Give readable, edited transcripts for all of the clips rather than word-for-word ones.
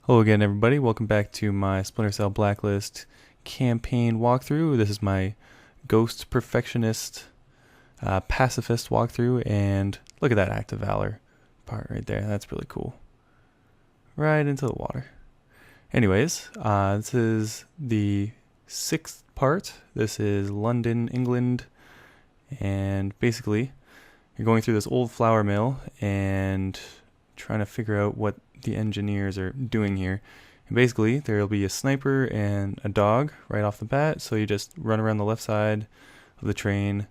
Hello again, everybody. Welcome back to my Splinter Cell Blacklist campaign walkthrough. This is my Ghost Perfectionist Pacifist walkthrough, and look at that Act of Valor part right there. That's really cool. Right into the water. Anyways, this is the 6th part. This is London, England, and basically you're going through this old flour mill and trying to figure out what the engineers are doing here. And basically there'll be a sniper and a dog right off the bat, so you just run around the left side of the train,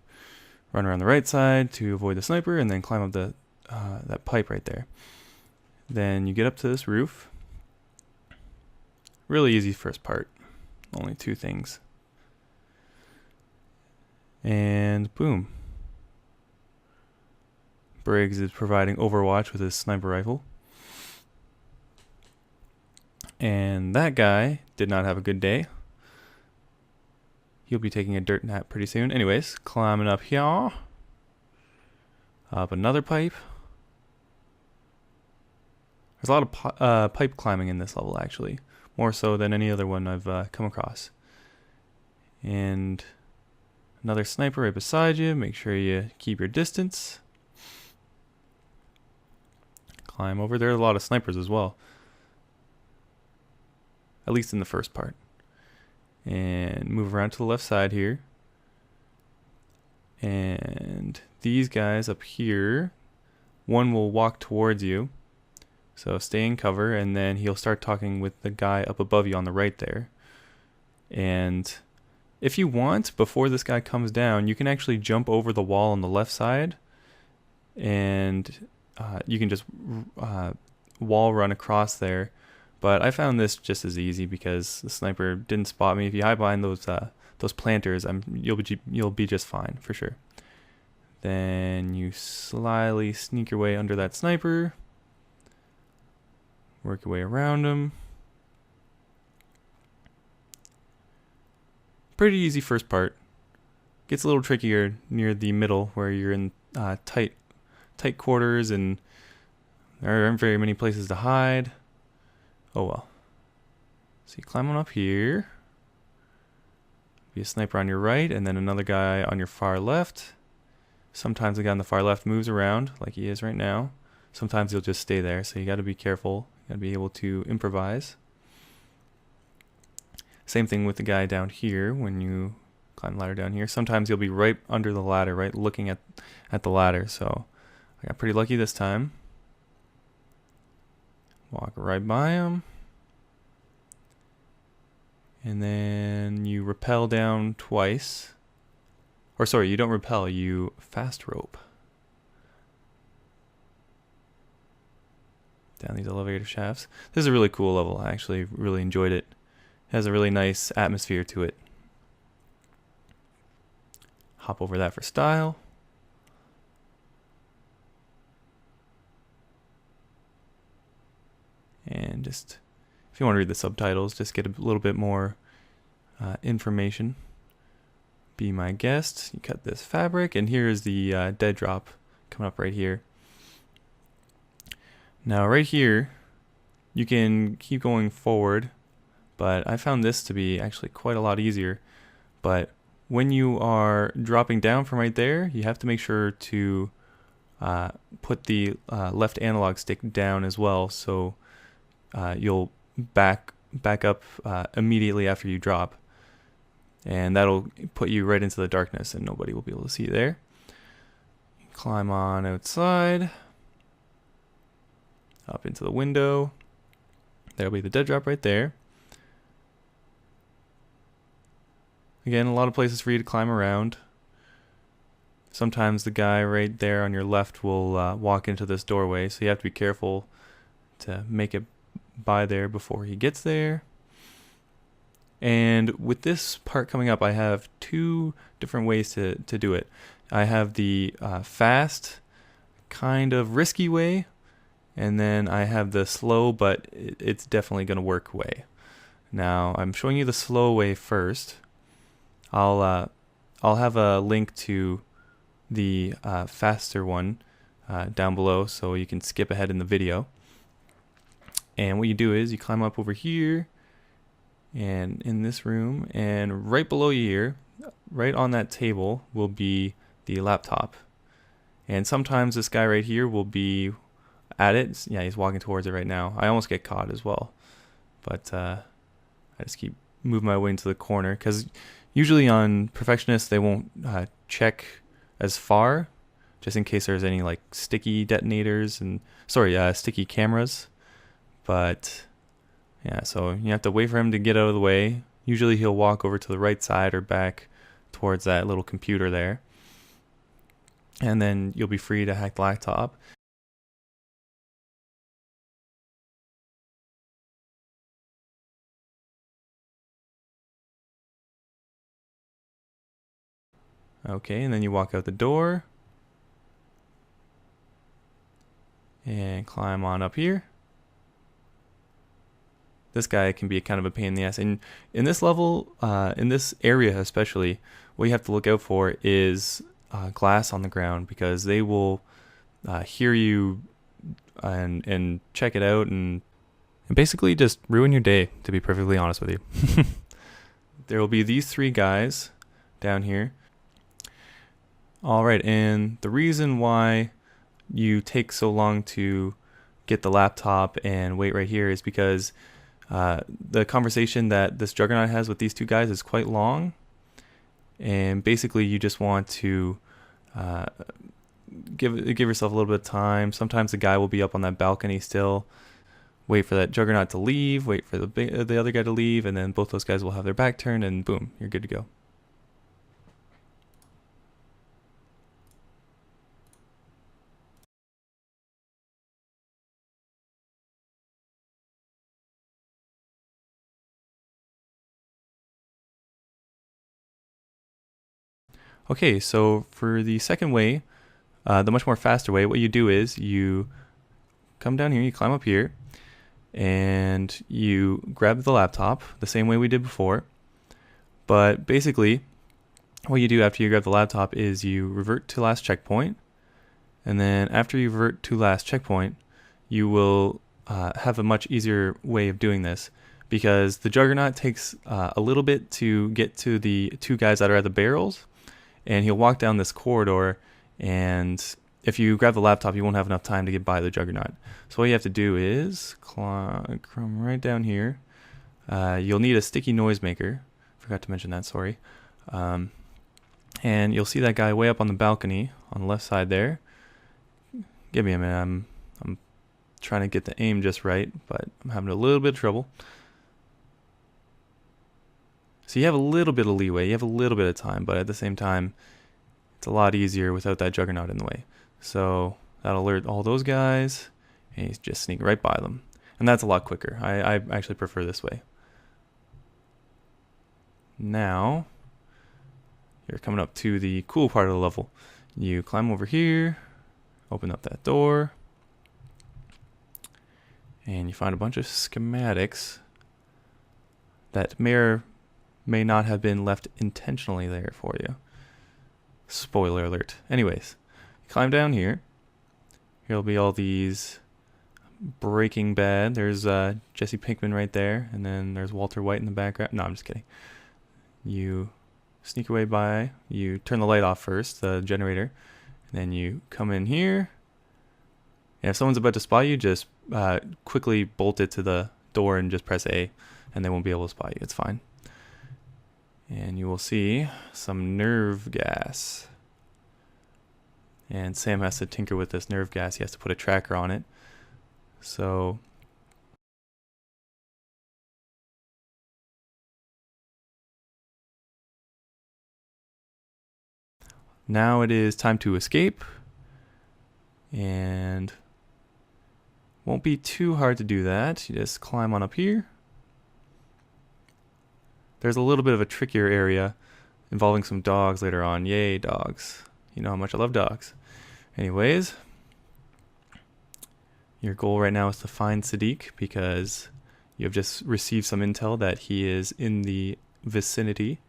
run around the right side to avoid the sniper, and then climb up the that pipe right there. Then you get up to this roof. Really easy first part, only 2 things, and boom, Briggs is providing overwatch with his sniper rifle. And that guy did not have a good day. He'll be taking a dirt nap pretty soon. Anyways, climbing up here. Up another pipe. There's a lot of pipe climbing in this level, actually. More so than any other one I've come across. And another sniper right beside you. Make sure you keep your distance. Climb over. There are a lot of snipers as well. At least in the first part. And move around to the left side here. And these guys up here, one will walk towards you. So stay in cover, and then he'll start talking with the guy up above you on the right there. And if you want, before this guy comes down, you can actually jump over the wall on the left side. And you can just wall run across there. But I found this just as easy because the sniper didn't spot me. If you hide behind those planters, you'll be just fine for sure. Then you slyly sneak your way under that sniper. Work your way around him. Pretty easy first part. Gets a little trickier near the middle where you're in tight quarters and there aren't very many places to hide. Oh well. So you climb on up here. Be a sniper on your right, and then another guy on your far left. Sometimes the guy on the far left moves around, like he is right now. Sometimes he'll just stay there, so you gotta be careful. You gotta be able to improvise. Same thing with the guy down here when you climb the ladder down here. Sometimes you'll be right under the ladder, right looking at the ladder, so I got pretty lucky this time. Walk right by him. And then you rappel down twice. Or sorry, you don't rappel, you fast rope. Down these elevator shafts. This is a really cool level. I actually really enjoyed it. It has a really nice atmosphere to it. Hop over that for style. And just, if you want to read the subtitles, just get a little bit more information. Be my guest. You cut this fabric, and here's the dead drop coming up right here. Now right here, you can keep going forward, but I found this to be actually quite a lot easier. But when you are dropping down from right there, you have to make sure to put the left analog stick down as well, so you'll back up immediately after you drop, and that'll put you right into the darkness and nobody will be able to see you there. Climb on outside, up into the window. There'll be the dead drop right there. Again, a lot of places for you to climb around. Sometimes the guy right there on your left will walk into this doorway, so you have to be careful to make it by there before he gets there. And with this part coming up, I have 2 different ways to do it. I have the fast, kind of risky way, and then I have the slow, but it's definitely going to work way. Now, I'm showing you the slow way first. I'll have a link to the faster one down below, so you can skip ahead in the video. And what you do is you climb up over here and in this room, and right below you here, right on that table, will be the laptop. And sometimes this guy right here will be at it. Yeah, he's walking towards it right now. I almost get caught as well. But I just keep moving my way into the corner, because usually on Perfectionist they won't check as far, just in case there's any like sticky detonators and sticky cameras. But yeah, so you have to wait for him to get out of the way. Usually he'll walk over to the right side or back towards that little computer there, and then you'll be free to hack the laptop. Okay, and then you walk out the door and climb on up here. This guy can be kind of a pain in the ass. And in this level, in this area especially, what you have to look out for is glass on the ground, because they will hear you and check it out and basically just ruin your day, to be perfectly honest with you. There will be these three guys down here. Alright, and the reason why you take so long to get the laptop and wait right here is because the conversation that this Juggernaut has with these two guys is quite long, and basically you just want to give yourself a little bit of time. Sometimes the guy will be up on that balcony still. Wait for that Juggernaut to leave, wait for the other guy to leave, and then both those guys will have their back turned, and boom, you're good to go. Okay, so for the second way, the much more faster way, what you do is you come down here, you climb up here, and you grab the laptop the same way we did before. But basically, what you do after you grab the laptop is you revert to last checkpoint, and then after you revert to last checkpoint, you will have a much easier way of doing this, because the Juggernaut takes a little bit to get to the two guys that are at the barrels, and he'll walk down this corridor, and if you grab the laptop, you won't have enough time to get by the Juggernaut. So what you have to do is come right down here. You'll need a sticky noisemaker. Forgot to mention that, sorry. And you'll see that guy way up on the balcony on the left side there. Give me a minute, I'm trying to get the aim just right, but I'm having a little bit of trouble. So you have a little bit of leeway, you have a little bit of time, but at the same time, it's a lot easier without that Juggernaut in the way. So that'll alert all those guys, and you just sneak right by them. And that's a lot quicker. I actually prefer this way. Now, you're coming up to the cool part of the level. You climb over here, open up that door, and you find a bunch of schematics that may not have been left intentionally there for you. Spoiler alert. Anyways, you climb down here. Here'll be all these Breaking Bad. There's Jesse Pinkman right there, and then there's Walter White in the background. No, I'm just kidding. You sneak away by, you turn the light off first, the generator, and then you come in here. And if someone's about to spot you, just quickly bolt it to the door and just press A, and they won't be able to spot you. It's fine. And you will see some nerve gas. And Sam has to tinker with this nerve gas. He has to put a tracker on it. So now it is time to escape. And won't be too hard to do that. You just climb on up here. There's a little bit of a trickier area involving some dogs later on. Yay, dogs. You know how much I love dogs. Anyways, your goal right now is to find Sadiq, because you have just received some intel that he is in the vicinity.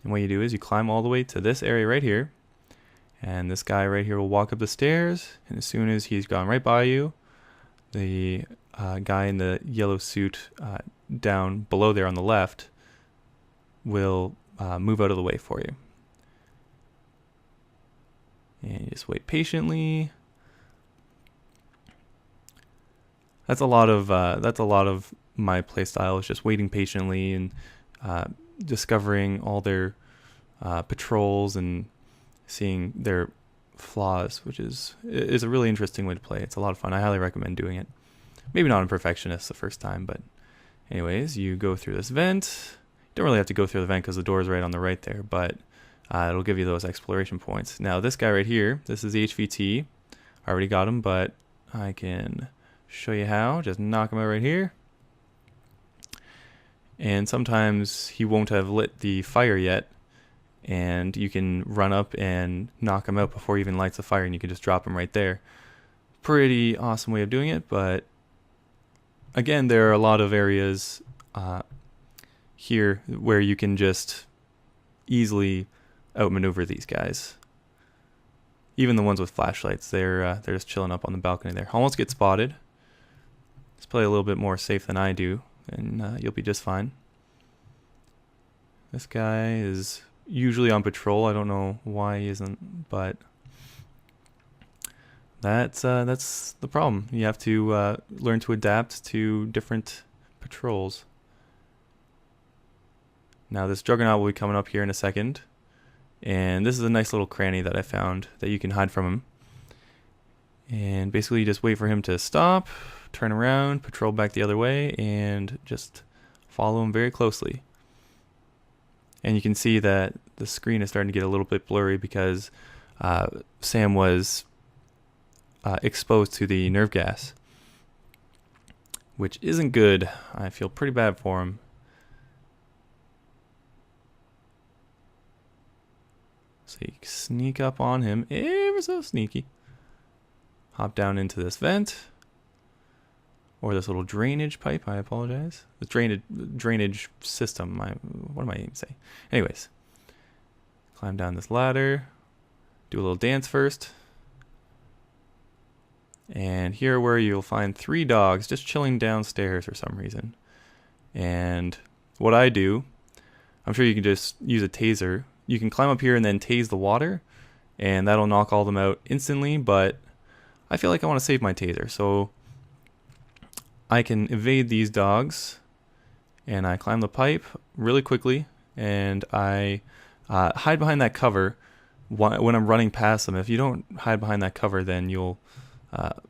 And what you do is you climb all the way to this area right here, and this guy right here will walk up the stairs, and as soon as he's gone right by you, the guy in the yellow suit down below there on the left will move out of the way for you. And you just wait patiently. That's a lot of my playstyle, is just waiting patiently and discovering all their patrols and seeing their flaws, which is a really interesting way to play. It's a lot of fun. I highly recommend doing it. Maybe not in Perfectionist the first time, but anyways, you go through this vent. You don't really have to go through the vent because the door is right on the right there, but it'll give you those exploration points. Now this guy right here, this is the HVT. I already got him, but I can show you how. Just knock him out right here. And sometimes he won't have lit the fire yet, and you can run up and knock him out before he even lights the fire, and you can just drop him right there. Pretty awesome way of doing it, but again, there are a lot of areas here where you can just easily outmaneuver these guys. Even the ones with flashlights, they're just chilling up on the balcony there. Almost get spotted. Just play a little bit more safe than I do, and you'll be just fine. This guy is usually on patrol. I don't know why he isn't, but that's the problem. You have to learn to adapt to different patrols. Now this Juggernaut will be coming up here in a second, and this is a nice little cranny that I found that you can hide from him. And basically you just wait for him to stop, turn around, patrol back the other way, and just follow him very closely. And you can see that the screen is starting to get a little bit blurry because Sam was exposed to the nerve gas, which isn't good. I feel pretty bad for him. So you sneak up on him, ever so sneaky. Hop down into this vent, or this little drainage pipe. I apologize. The drainage system. What am I even saying? Anyways, climb down this ladder, do a little dance first, and here where you'll find 3 dogs just chilling downstairs for some reason. And what I do, I'm sure you can just use a taser. You can climb up here and then tase the water, and that'll knock all of them out instantly, but I feel like I want to save my taser, so I can evade these dogs, and I climb the pipe really quickly, and I hide behind that cover when I'm running past them. If you don't hide behind that cover, then you'll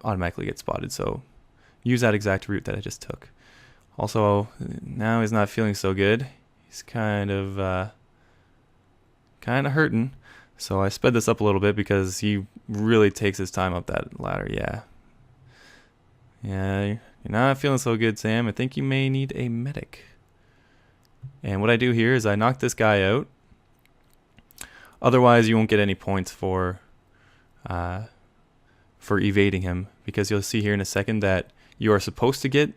automatically get spotted, so use that exact route that I just took. Also, now he's not feeling so good. He's kind of hurting, so I sped this up a little bit because he really takes his time up that ladder. Yeah, you're not feeling so good, Sam. I think you may need a medic. And what I do here is I knock this guy out. Otherwise, you won't get any points for evading him, because you'll see here in a second that you are supposed to get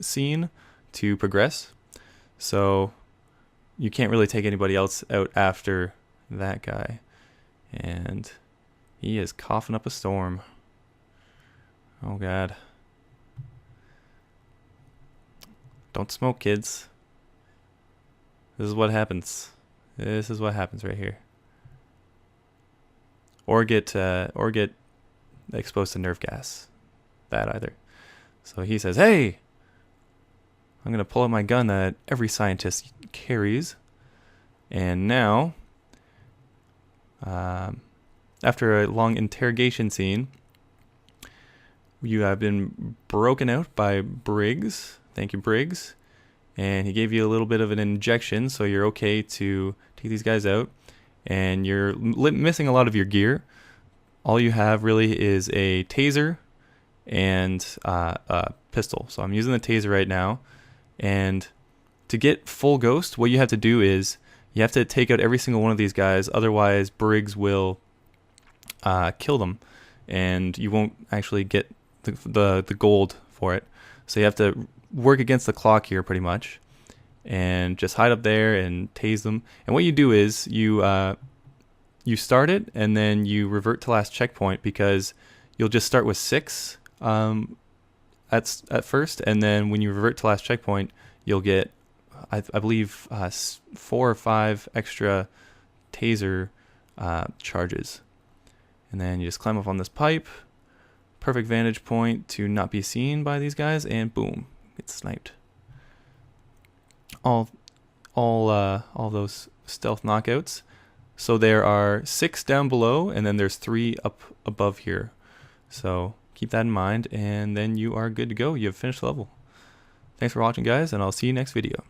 seen to progress. So you can't really take anybody else out after that guy. And he is coughing up a storm. Oh God. Don't smoke, kids. This is what happens. This is what happens right here. Or get exposed to nerve gas. That either. So he says, "Hey, I'm going to pull out my gun that every scientist carries." And now, after a long interrogation scene, you have been broken out by Briggs. Thank you, Briggs. And he gave you a little bit of an injection, so you're okay to take these guys out. And you're missing a lot of your gear. All you have really is a taser and a pistol. So I'm using the taser right now. And to get full ghost, what you have to do is you have to take out every single one of these guys. Otherwise, Briggs will kill them, and you won't actually get the gold for it. So you have to work against the clock here pretty much, and just hide up there and tase them. And what you do is you start it, and then you revert to last checkpoint, because you'll just start with 6 at first, and then when you revert to last checkpoint, you'll get, I believe, 4 or 5 extra taser charges. And then you just climb up on this pipe. Perfect vantage point to not be seen by these guys, and boom, get sniped. All those stealth knockouts. So there are 6 down below, and then there's 3 up above here. So keep that in mind, and then you are good to go. You have finished the level. Thanks for watching, guys, and I'll see you next video.